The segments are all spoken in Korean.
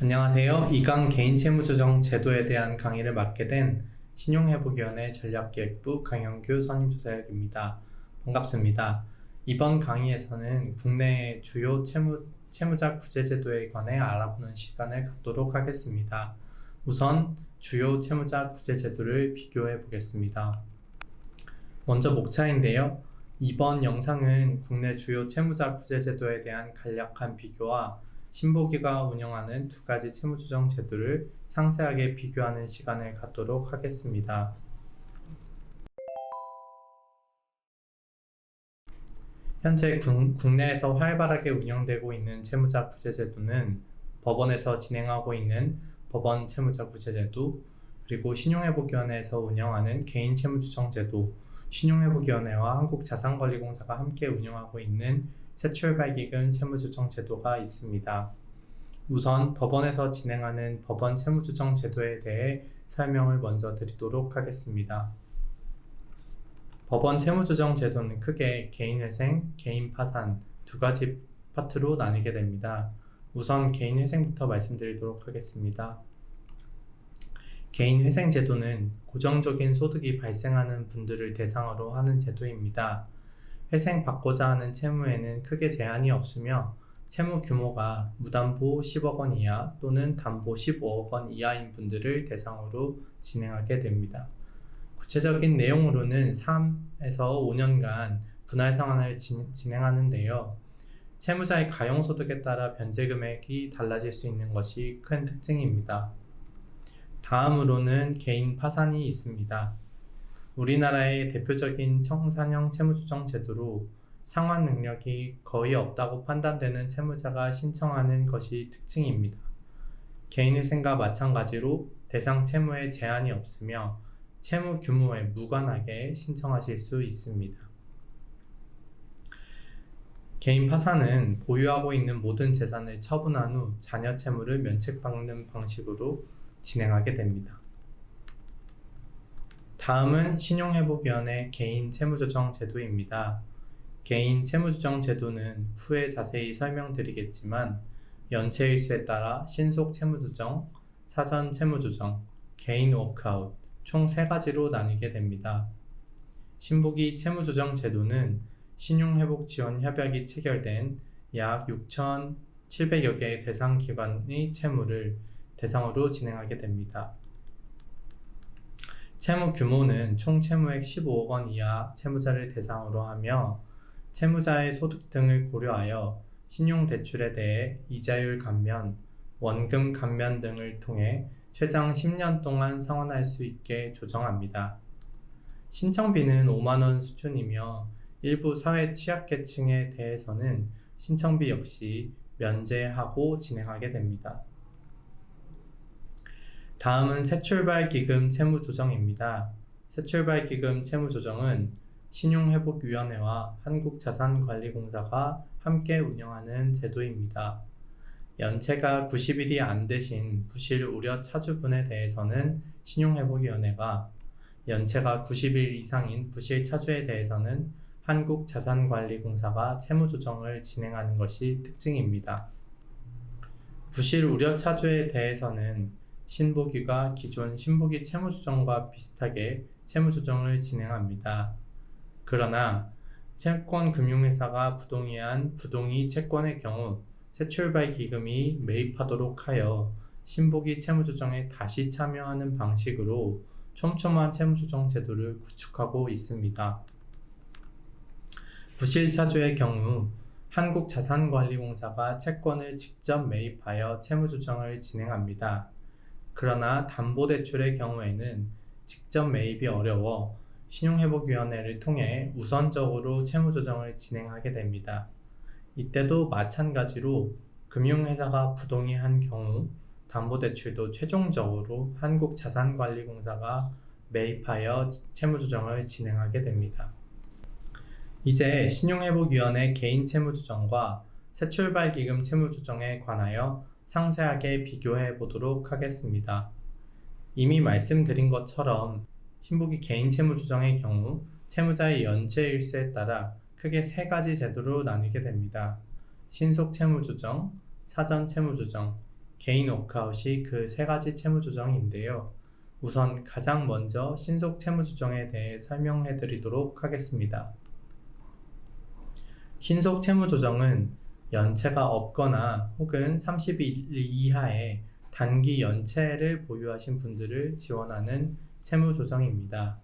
안녕하세요. 이강 개인채무조정 제도에 대한 강의를 맡게 된 신용회복위원회 전략기획부 강영규 선임조사역입니다. 반갑습니다. 이번 강의에서는 국내 주요 채무자 구제제도에 관해 알아보는 시간을 갖도록 하겠습니다. 우선 주요 채무자 구제제도를 비교해 보겠습니다. 먼저 목차인데요. 이번 영상은 국내 주요 채무자 구제제도에 대한 간략한 비교와 신보기가 운영하는 두 가지 채무조정 제도를 상세하게 비교하는 시간을 갖도록 하겠습니다. 현재 국내에서 활발하게 운영되고 있는 채무자 구제제도는 법원에서 진행하고 있는 법원 채무자 구제제도, 그리고 신용회복위원회에서 운영하는 개인채무조정제도, 신용회복위원회와 한국자산관리공사가 함께 운영하고 있는 새출발기금 채무조정제도가 있습니다. 우선 법원에서 진행하는 법원 채무조정제도에 대해 설명을 먼저 드리도록 하겠습니다. 법원 채무조정제도는 크게 개인회생, 개인파산 두 가지 파트로 나뉘게 됩니다. 우선 개인회생부터 말씀드리도록 하겠습니다. 개인회생제도는 고정적인 소득이 발생하는 분들을 대상으로 하는 제도입니다. 회생받고자 하는 채무에는 크게 제한이 없으며 채무 규모가 무담보 10억 원 이하 또는 담보 15억 원 이하인 분들을 대상으로 진행하게 됩니다. 구체적인 내용으로는 3에서 5년간 분할 상환을 진행하는데요. 채무자의 가용소득에 따라 변제 금액이 달라질 수 있는 것이 큰 특징입니다. 다음으로는 개인 파산이 있습니다. 우리나라의 대표적인 청산형 채무조정 제도로 상환 능력이 거의 없다고 판단되는 채무자가 신청하는 것이 특징입니다. 개인회생과 마찬가지로 대상 채무에 제한이 없으며 채무 규모에 무관하게 신청하실 수 있습니다. 개인 파산은 보유하고 있는 모든 재산을 처분한 후 자녀 채무를 면책받는 방식으로 진행하게 됩니다. 다음은 신용회복위원회 개인 채무조정 제도입니다. 개인 채무조정 제도는 후에 자세히 설명드리겠지만 연체일수에 따라 신속 채무조정, 사전 채무조정, 개인 워크아웃 총 3가지로 나뉘게 됩니다. 신보기 채무조정 제도는 신용회복지원협약이 체결된 약 6,700여 개의 대상 기관의 채무를 대상으로 진행하게 됩니다. 채무 규모는 총 채무액 15억 원 이하 채무자를 대상으로 하며 채무자의 소득 등을 고려하여 신용대출에 대해 이자율 감면, 원금 감면 등을 통해 최장 10년 동안 상환할 수 있게 조정합니다. 신청비는 5만 원 수준이며 일부 사회 취약계층에 대해서는 신청비 역시 면제하고 진행하게 됩니다. 다음은 새출발기금 채무조정입니다. 새출발기금 채무조정은 신용회복위원회와 한국자산관리공사가 함께 운영하는 제도입니다. 연체가 90일이 안 되신 부실 우려 차주분에 대해서는 신용회복위원회가, 연체가 90일 이상인 부실 차주에 대해서는 한국자산관리공사가 채무조정을 진행하는 것이 특징입니다. 부실 우려 차주에 대해서는 신보기가 기존 신보기 채무조정과 비슷하게 채무조정을 진행합니다. 그러나 채권금융회사가 부동의한 부동의 채권의 경우 새출발 기금이 매입하도록 하여 신보기 채무조정에 다시 참여하는 방식으로 촘촘한 채무조정 제도를 구축하고 있습니다. 부실 차주의 경우 한국자산관리공사가 채권을 직접 매입하여 채무조정을 진행합니다. 그러나 담보대출의 경우에는 직접 매입이 어려워 신용회복위원회를 통해 우선적으로 채무조정을 진행하게 됩니다. 이때도 마찬가지로 금융회사가 부동의한 경우 담보대출도 최종적으로 한국자산관리공사가 매입하여 채무조정을 진행하게 됩니다. 이제 신용회복위원회 개인채무조정과 새출발기금 채무조정에 관하여 상세하게 비교해 보도록 하겠습니다. 이미 말씀드린 것처럼 신보기 개인채무조정의 경우 채무자의 연체일수에 따라 크게 3가지 제도로 나뉘게 됩니다. 신속채무조정, 사전채무조정, 개인 워크아웃이 그 세 가지 채무 조정인데요. 우선 가장 먼저 신속 채무 조정에 대해 설명해 드리도록 하겠습니다. 신속 채무 조정은 연체가 없거나 혹은 30일 이하의 단기 연체를 보유하신 분들을 지원하는 채무 조정입니다.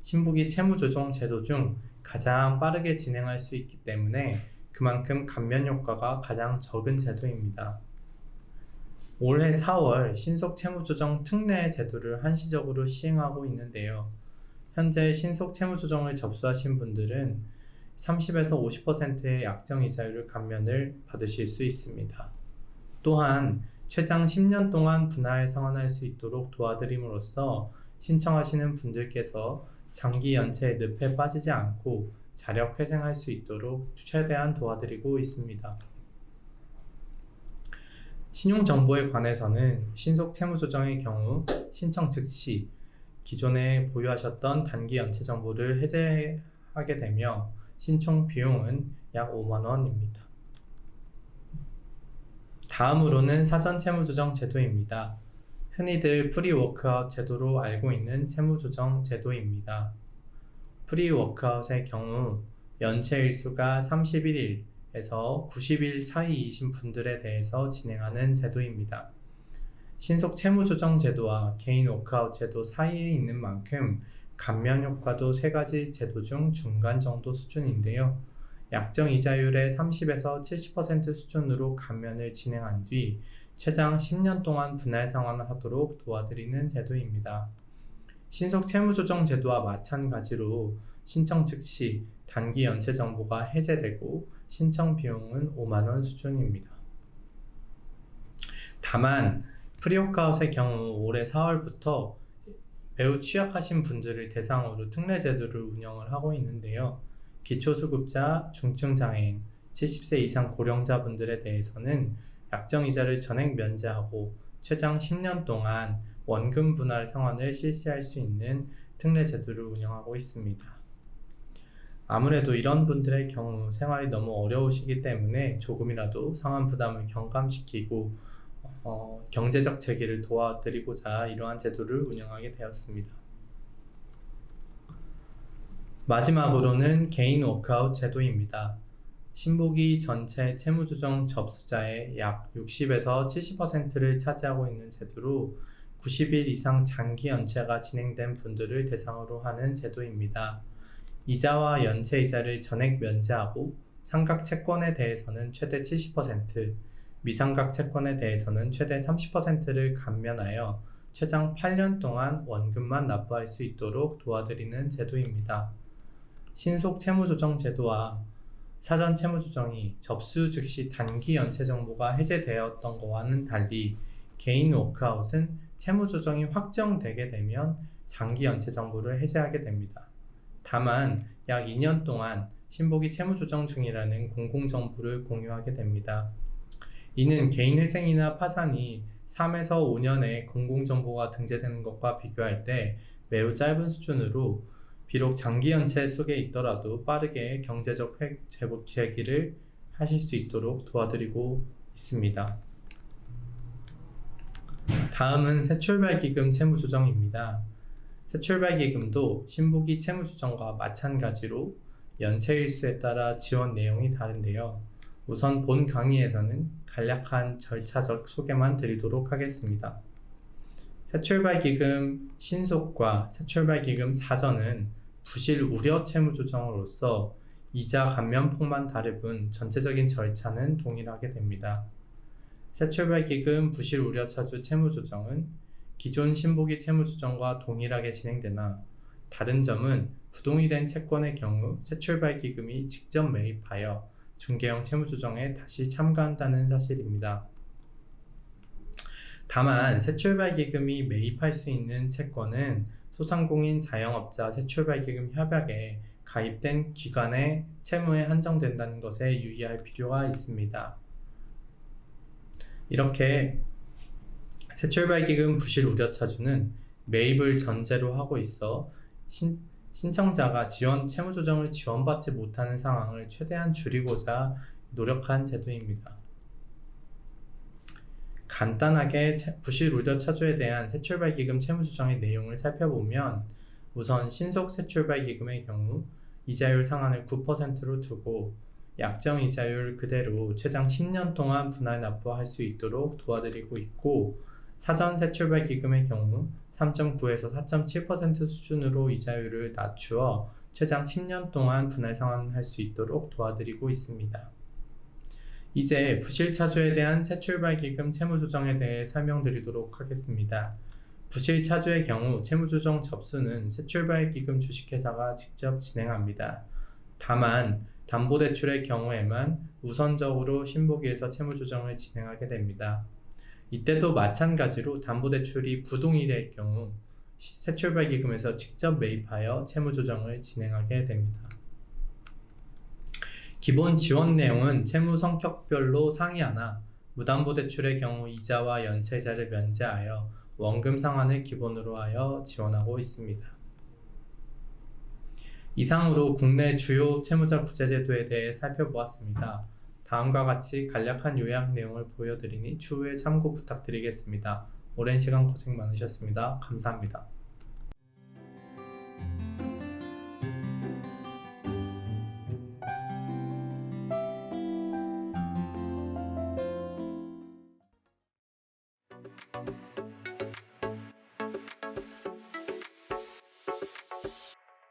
신부기 채무 조정 제도 중 가장 빠르게 진행할 수 있기 때문에 그만큼 감면 효과가 가장 적은 제도입니다. 올해 4월 신속 채무 조정 특례 제도를 한시적으로 시행하고 있는데요. 현재 신속 채무 조정을 접수하신 분들은 30에서 50%의 약정 이자율 감면을 받으실 수 있습니다. 또한 최장 10년 동안 분할 상환할 수 있도록 도와드림으로써 신청하시는 분들께서 장기 연체의 늪에 빠지지 않고 자력 회생할 수 있도록 최대한 도와드리고 있습니다. 신용정보에 관해서는 신속 채무 조정의 경우 신청 즉시 기존에 보유하셨던 단기 연체 정보를 해제하게 되며 신청 비용은 약 5만 원입니다. 다음으로는 사전 채무 조정 제도입니다. 흔히들 프리워크아웃 제도로 알고 있는 채무 조정 제도입니다. 프리워크아웃의 경우 연체 일수가 31일에서 90일 사이이신 분들에 대해서 진행하는 제도입니다. 신속 채무 조정 제도와 개인 워크아웃 제도 사이에 있는 만큼 감면 효과도 세 가지 제도 중 중간 정도 수준인데요. 약정 이자율의 30에서 70% 수준으로 감면을 진행한 뒤 최장 10년 동안 분할 상환을 하도록 도와드리는 제도입니다. 신속 채무 조정 제도와 마찬가지로 신청 즉시 단기 연체 정보가 해제되고 신청 비용은 5만 원 수준입니다. 다만 프리워크아웃의 경우 올해 4월부터 매우 취약하신 분들을 대상으로 특례 제도를 운영을 하고 있는데요. 기초수급자, 중증장애인, 70세 이상 고령자분들에 대해서는 약정이자를 전액 면제하고 최장 10년 동안 원금 분할 상환을 실시할 수 있는 특례 제도를 운영하고 있습니다. 아무래도 이런 분들의 경우 생활이 너무 어려우시기 때문에 조금이라도 상환 부담을 경감시키고 경제적 재기를 도와드리고자 이러한 제도를 운영하게 되었습니다. 마지막으로는 개인 워크아웃 제도입니다. 신보기 전체 채무조정 접수자의 약 60에서 70%를 차지하고 있는 제도로 90일 이상 장기 연체가 진행된 분들을 대상으로 하는 제도입니다. 이자와 연체 이자를 전액 면제하고 삼각 채권에 대해서는 최대 70%, 미삼각 채권에 대해서는 최대 30%를 감면하여 최장 8년 동안 원금만 납부할 수 있도록 도와드리는 제도입니다. 신속 채무조정 제도와 사전 채무조정이 접수 즉시 단기 연체 정보가 해제되었던 것과는 달리 개인 워크아웃은 채무조정이 확정되게 되면 장기 연체 정보를 해제하게 됩니다. 다만 약 2년 동안 신보기 채무조정 중이라는 공공정보를 공유하게 됩니다. 이는 개인 회생이나 파산이 3에서 5년의 공공정보가 등재되는 것과 비교할 때 매우 짧은 수준으로 비록 장기 연체 속에 있더라도 빠르게 경제적 회복 재기를 하실 수 있도록 도와드리고 있습니다. 다음은 새출발기금 채무조정입니다. 새출발기금도 신보기 채무조정과 마찬가지로 연체일수에 따라 지원 내용이 다른데요. 우선 본 강의에서는 간략한 절차적 소개만 드리도록 하겠습니다. 새출발기금 신속과 새출발기금 사전은 부실 우려 채무조정으로서 이자 감면폭만 다를 뿐 전체적인 절차는 동일하게 됩니다. 새출발기금 부실 우려 차주 채무조정은 기존 신보기 채무조정과 동일하게 진행되나 다른 점은 부동이 된 채권의 경우 새출발기금이 직접 매입하여 중개형 채무조정에 다시 참가한다는 사실입니다. 다만 새출발기금이 매입할 수 있는 채권은 소상공인 자영업자 새출발기금 협약에 가입된 기관의 채무에 한정된다는 것에 유의할 필요가 있습니다. 이렇게 새출발기금 부실 우려차주는 매입을 전제로 하고 있어 신청자가 채무조정을 지원받지 못하는 상황을 최대한 줄이고자 노력한 제도입니다. 간단하게 부실 우려 차주에 대한 새출발기금 채무조정의 내용을 살펴보면 우선 신속 새출발기금의 경우 이자율 상한을 9%로 두고 약정 이자율 그대로 최장 10년 동안 분할 납부할 수 있도록 도와드리고 있고, 사전 새출발기금의 경우 3.9에서 4.7% 수준으로 이자율을 낮추어 최장 10년 동안 분할 상환할 수 있도록 도와드리고 있습니다. 이제 부실차주에 대한 새출발기금 채무조정에 대해 설명드리도록 하겠습니다. 부실차주의 경우 채무조정 접수는 새출발기금 주식회사가 직접 진행합니다. 다만 담보대출의 경우에만 우선적으로 신보기에서 채무조정을 진행하게 됩니다. 이때도 마찬가지로 담보대출이 부동일의 경우 새출발기금에서 직접 매입하여 채무조정을 진행하게 됩니다. 기본 지원 내용은 채무 성격별로 상이하나 무담보대출의 경우 이자와 연체이자를 면제하여 원금 상환을 기본으로 하여 지원하고 있습니다. 이상으로 국내 주요 채무자 구제제도에 대해 살펴보았습니다. 다음과 같이 간략한 요약 내용을 보여드리니 추후에 참고 부탁드리겠습니다. 오랜 시간 고생 많으셨습니다. 감사합니다.